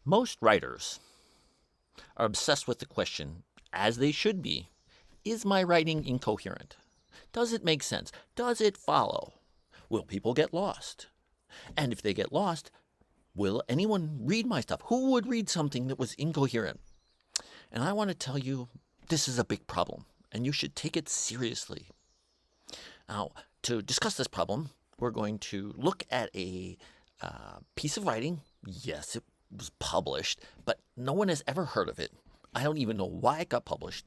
Most writers are obsessed with the question, as they should be, is my writing incoherent? Does it make sense? Does it follow? Will people get lost? And if they get lost, will anyone read my stuff? Who would read something that was incoherent? And I want to tell you, this is a big problem, and you should take it seriously. Now, to discuss this problem, we're going to look at a piece of writing. Yes, it was published, but no one has ever heard of it. I don't even know why it got published.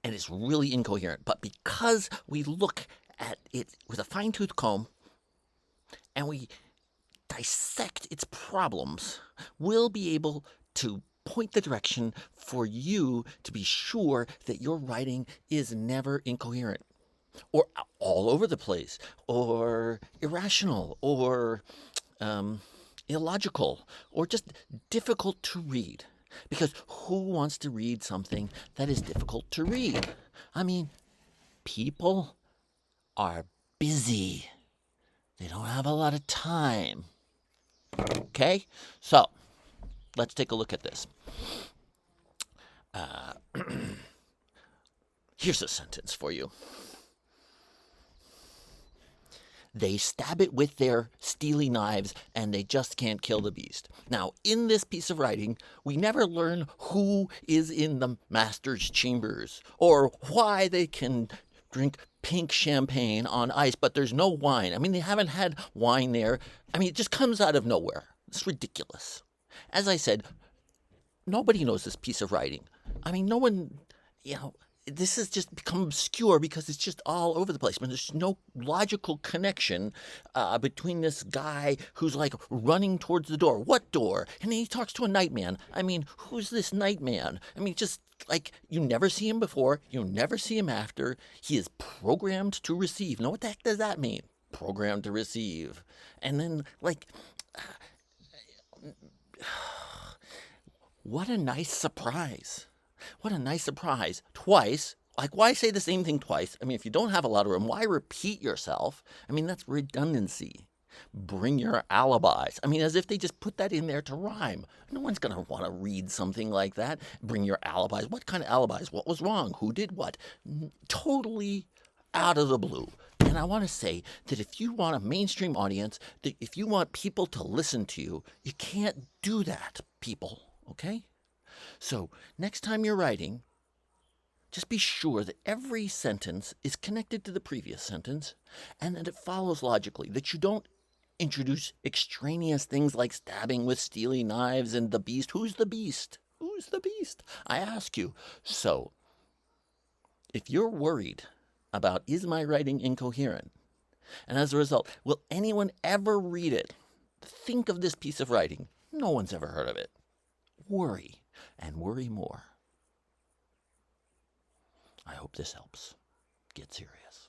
And it's really incoherent. But because we look at it with a fine-tooth comb and we dissect its problems, we'll be able to point the direction for you to be sure that your writing is never incoherent, or all over the place, or irrational, or illogical, or just difficult to read. Because who wants to read something that is difficult to read? I mean, people are busy. They don't have a lot of time. Okay? So, let's take a look at this. Here's a sentence for you. They stab it with their steely knives, and they just can't kill the beast. Now, in this piece of writing, we never learn who is in the master's chambers, or why they can drink pink champagne on ice, but there's no wine. I mean, they haven't had wine there. I mean, it just comes out of nowhere. It's ridiculous. As I said, nobody knows this piece of writing. I mean, no one, this has just become obscure because it's just all over the place. I mean, there's no logical connection between this guy who's like running towards the door. What door? And then he talks to a nightman. I mean, who's this nightman? I mean, just like you never see him before, you never see him after. He is programmed to receive. Now, what the heck does that mean? Programmed to receive. And then, like, what a nice surprise. What a nice surprise. Twice. Like, why say the same thing twice? I mean, if you don't have a lot of room, why repeat yourself? I mean, that's redundancy. Bring your alibis. I mean, as if they just put that in there to rhyme. No one's going to want to read something like that. Bring your alibis. What kind of alibis? What was wrong? Who did what? Totally out of the blue. And I want to say that if you want a mainstream audience, that if you want people to listen to you, you can't do that, people. Okay? So, next time you're writing, just be sure that every sentence is connected to the previous sentence and that it follows logically, that you don't introduce extraneous things like stabbing with steely knives and the beast. Who's the beast? Who's the beast? I ask you. So, if you're worried about is my writing incoherent, and as a result, will anyone ever read it? Think of this piece of writing. No one's ever heard of it. Worry. And worry more. I hope this helps. Get serious.